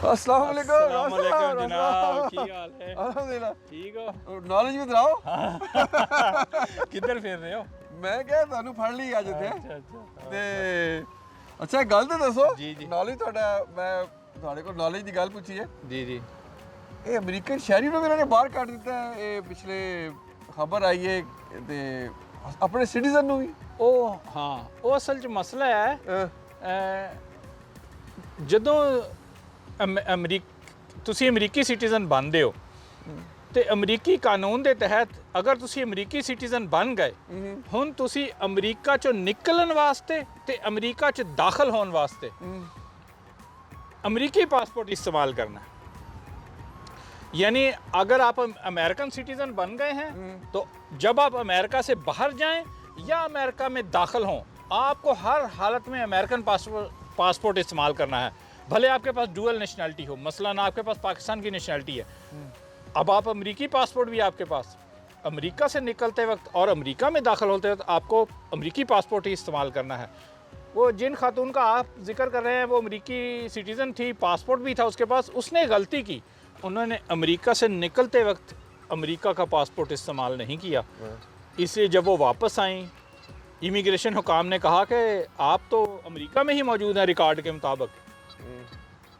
अस्सलाम वालेकुम जनाब, की हाल है? अल्हम्दुलिल्लाह ठीक हो? नॉलेज भी दिलाओ। किधर फिर रहे हो? मैं क्या ਤੁਹਾਨੂੰ ਫੜ ਲਈ ਅੱਜ ਇੱਥੇ अच्छा ਤੇ ਅੱਛਾ ਗੱਲ ਤਾਂ ਦੱਸੋ ਜੀ, ਜੀ। ਨੌਲੇਜ ਤੁਹਾਡਾ ਮੈਂ ਤੁਹਾਡੇ ਕੋਲ ਨੌਲੇਜ ਦੀ ਗੱਲ ਪੁੱਛੀ ਹੈ जी जी। ਇਹ ਅਮਰੀਕਨ ਸ਼ਹਿਰੀ ਨੂੰ ਵੀ ਇਹਨਾਂ ਨੇ ਬਾਹਰ ਕੱਢ ਦਿੱਤਾ ਹੈ ਇਹ ਪਿਛਲੇ ਖਬਰ ਆਈ ਹੈ ਤੇ ਆਪਣੇ ਸਿਟੀਜ਼ਨ ਨੂੰ ਵੀ ਉਹ ਹਾਂ ਉਹ ਅਸਲ 'ਚ ਮਸਲਾ ਹੈ ਜਦੋਂ ਤੁਸੀਂ ਅਮਰੀਕੀ ਸਿਟੀਜ਼ਨ ਬਣਦੇ ਹੋ ਤੇ ਅਮਰੀਕੀ ਕਾਨੂੰਨ ਦੇ ਤਹਿਤ ਅਗਰ ਤੁਸੀਂ ਅਮਰੀਕੀ ਸਿਟੀਜ਼ਨ ਬਣ ਗਏ ਹੁਣ ਤੁਸੀਂ ਅਮਰੀਕਾ ਚੋਂ ਨਿਕਲਣ ਵਾਸਤੇ ਤੇ ਅਮਰੀਕਾ 'ਚ ਦਾਖਲ ਹੋਣ ਵਾਸਤੇ अमरीकी पासपोर्ट इस्तेमाल करना यानी अगर आप अमेरिकन सिटीज़न बन गए हैं तो जब आप अमेरिका से बाहर जाएं या अमेरिका में दाखिल हों आपको हर हालत में अमेरिकन पासपोर्ट इस्तेमाल करना है भले आपके पास डुअल नेशनलिटी हो मसलन आपके पास पाकिस्तान की नेशनलिटी है अब आप अमरीकी पासपोर्ट भी आपके पास अमरीका से निकलते वक्त और अमरीका में दाखिल होते वक्त आपको अमरीकी पासपोर्ट ही इस्तेमाल करना है वो जिन खातून का आप जिक्र कर रहे हैं वो अमरीकी सिटीज़न थी पासपोर्ट भी था उसके पास उसने गलती की उन्होंने अमरीका से निकलते वक्त अमरीका का पासपोर्ट इस्तेमाल नहीं किया इसलिए जब वो वापस आई इमिग्रेशन हुकाम ने कहा कि आप तो अमरीका में ही मौजूद हैं रिकॉर्ड के मुताबिक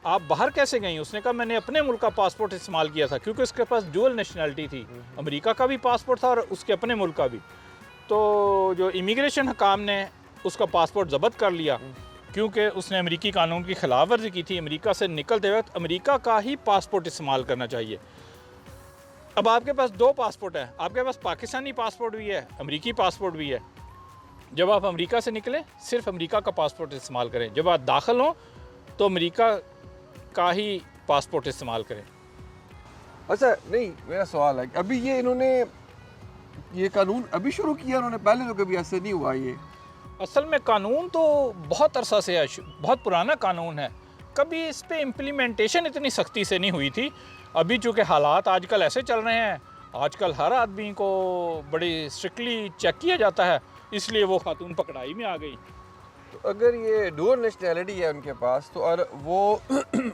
आप बाहर कैसे गई उसने कहा मैंने अपने मुल्क का पासपोर्ट इस्तेमाल किया था क्योंकि उसके पास डुअल नेशनलिटी थी अमरीका का भी पासपोर्ट था और उसके अपने मुल्क का भी तो जो इमिग्रेशन हुकाम ने उसका पासपोर्ट ज़ब्त कर लिया क्योंकि उसने अमरीकी कानून की खिलाफ वर्जी की थी अमरीका से निकलते वक्त अमरीका का ही पासपोर्ट इस्तेमाल करना चाहिए अब आपके पास दो पासपोर्ट है आपके पास पाकिस्तानी पासपोर्ट भी है अमरीकी पासपोर्ट भी है जब आप अमरीका से निकलें सिर्फ अमरीका का पासपोर्ट इस्तेमाल करें जब आप दाखिल हों तो अमरीका का ही पासपोर्ट इस्तेमाल करें अच्छा नहीं मेरा सवाल है अभी ये इन्होंने ये कानून अभी शुरू किया उन्होंने पहले तो कभी ऐसे नहीं हुआ ये असल में कानून तो बहुत अरसा से है बहुत पुराना कानून है कभी इस पे इम्प्लीमेंटेशन इतनी सख्ती से नहीं हुई थी अभी चूँकि हालात आजकल ऐसे चल रहे हैं आजकल हर आदमी को बड़ी स्ट्रिक्टली चेक किया जाता है इसलिए वो खातून पकड़ाई में आ गई तो अगर ये डुअल नेशनैलिटी है उनके पास तो और वो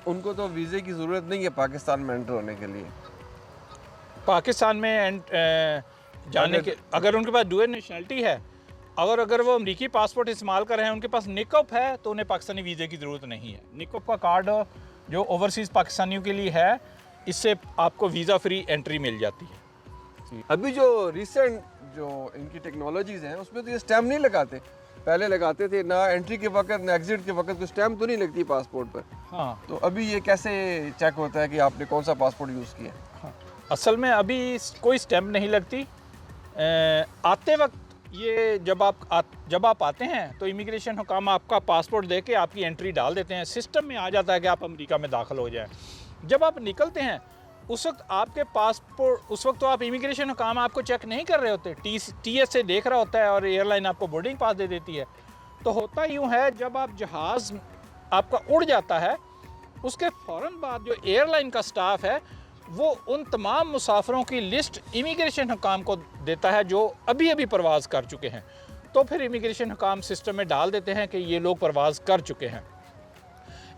उनको तो वीज़े की ज़रूरत नहीं है पाकिस्तान में एंटर होने के लिए पाकिस्तान में जाने के अगर उनके पास डुअल नेशनलिटी है अगर वो अमरीकी पासपोर्ट इस्तेमाल कर रहे हैं उनके पास निकअप है तो उन्हें पाकिस्तानी वीज़े की ज़रूरत नहीं है निकअप का कार्ड जो ओवरसीज़ पाकिस्तानियों के लिए है इससे आपको वीज़ा फ्री एंट्री मिल जाती है अभी जो रिसेंट जो इनकी टेक्नोलॉजीज़ हैं उसमें तो ये स्टैम्प नहीं लगाते पहले लगाते थे ना एंट्री के वक्त ना एग्जिट के वक्त कोई स्टैम्प तो नहीं लगती पासपोर्ट पर हाँ तो अभी ये कैसे चेक होता है कि आपने कौन सा पासपोर्ट यूज़ किया हाँ असल में अभी कोई स्टैम्प नहीं लगती आते वक्त ये जब आप आते हैं तो इमिग्रेशन हुकाम आपका पासपोर्ट दे के आपकी एंट्री डाल देते हैं सिस्टम में आ जाता है कि आप अमेरिका में दाखिल हो जाएं जब आप निकलते हैं उस वक्त आपके पासपोर्ट उस वक्त तो आप इमिग्रेशन हुकाम आपको चेक नहीं कर रहे होते TS से देख रहा होता है और एयरलाइन आपको बोर्डिंग पास दे देती है तो होता यूँ है जब आप जहाज़ आपका उड़ जाता है उसके फ़ौरन बाद जो एयरलाइन का स्टाफ है वो उन तमाम मुसाफिरों की लिस्ट इमिग्रेशन हुकाम को देता है जो अभी अभी परवाज़ कर चुके हैं तो फिर इमिग्रेशन हुकाम सिस्टम में डाल देते हैं कि ये लोग परवाज़ कर चुके हैं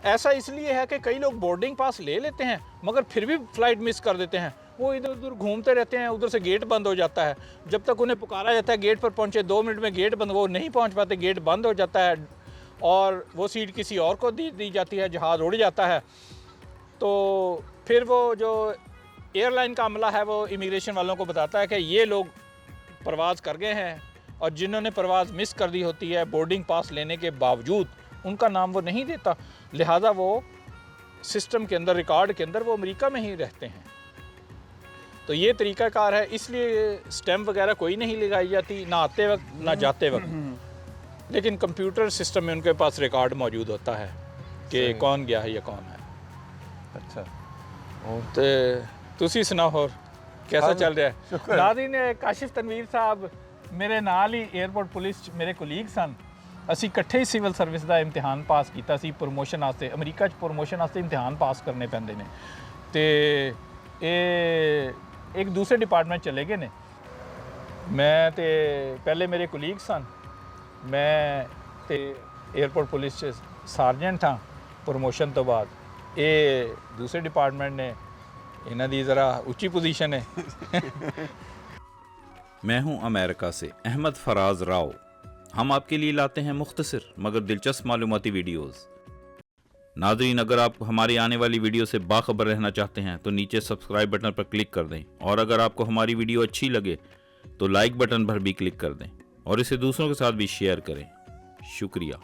ऐसा इसलिए है कि कई लोग बोर्डिंग पास ले लेते हैं मगर फिर भी फ़्लाइट मिस कर देते हैं वो इधर उधर घूमते रहते हैं उधर से गेट बंद हो जाता है जब तक उन्हें पुकारा जाता है गेट पर पहुँचे 2 मिनट में गेट बंद वो नहीं पहुँच पाते गेट बंद हो जाता है और वो सीट किसी और को दी जाती है जहाज़ उड़ जाता है तो फिर वो जो एयरलाइन का अमला है वो इमिग्रेशन वालों को बताता है कि ये लोग परवाज़ कर गए हैं और जिन्होंने परवाज़ मिस कर दी होती है बोर्डिंग पास लेने के बावजूद उनका नाम वो नहीं देता लिहाजा वो सिस्टम के अंदर रिकॉर्ड के अंदर वो अमेरिका में ही रहते हैं तो ये तरीक़ाकार है इसलिए स्टैम्प वगैरह कोई नहीं लगाई जाती ना आते वक्त ना जाते वक्त लेकिन कंप्यूटर सिस्टम में उनके पास रिकॉर्ड मौजूद होता है कि कौन गया है या कौन है अच्छा तो ਤੁਸੀਂ ਸੁਣਾਓ ਹੋਰ कैसा चल रहा है नाज़रीन काशिफ तनवीर साहब मेरे नाल ही एयरपोर्ट पुलिस मेरे कोलीग सन ਅਸੀਂ ਇਕੱਠੇ ਹੀ ਸਿਵਲ ਸਰਵਿਸ ਦਾ ਇਮਤਿਹਾਨ ਪਾਸ ਕੀਤਾ ਸੀ ਪ੍ਰਮੋਸ਼ਨ ਵਾਸਤੇ ਅਮਰੀਕਾ 'ਚ ਪ੍ਰਮੋਸ਼ਨ ਵਾਸਤੇ ਇਮਤਿਹਾਨ ਪਾਸ ਕਰਨੇ ਪੈਂਦੇ ਨੇ ਤੇ ਇਹ ਇੱਕ ਦੂਸਰੇ ਡਿਪਾਰਟਮੈਂਟ ਚਲੇ ਗਏ ਨੇ ਮੈਂ ਤੇ ਪਹਿਲੇ ਮੇਰੇ ਕੋਲੀਗ ਸਨ ਮੈਂ ਤੇ एयरपोर्ट पुलिस 'ਚ ਸਾਰਜੈਂਟ ਹਾਂ ਪ੍ਰਮੋਸ਼ਨ ਤੋਂ ਬਾਅਦ ਇਹ ਦੂਸਰੇ ਡਿਪਾਰਟਮੈਂਟ ਨੇ ਇਹਨਾਂ ਦੀ ज़रा ऊंची पोजीशन है। मैं हूं अमेरिका से अहमद फराज राव। हम आपके लिए लाते हैं मुख्तसर मगर दिलचस्प मालूमाती वीडियोस। नाज़रीन, अगर आप हमारी आने वाली वीडियो से बाखबर रहना चाहते हैं तो नीचे सब्सक्राइब बटन पर क्लिक कर दें, और अगर आपको हमारी वीडियो अच्छी लगे तो लाइक बटन पर भी क्लिक कर दें और इसे दूसरों के साथ भी शेयर करें। शुक्रिया।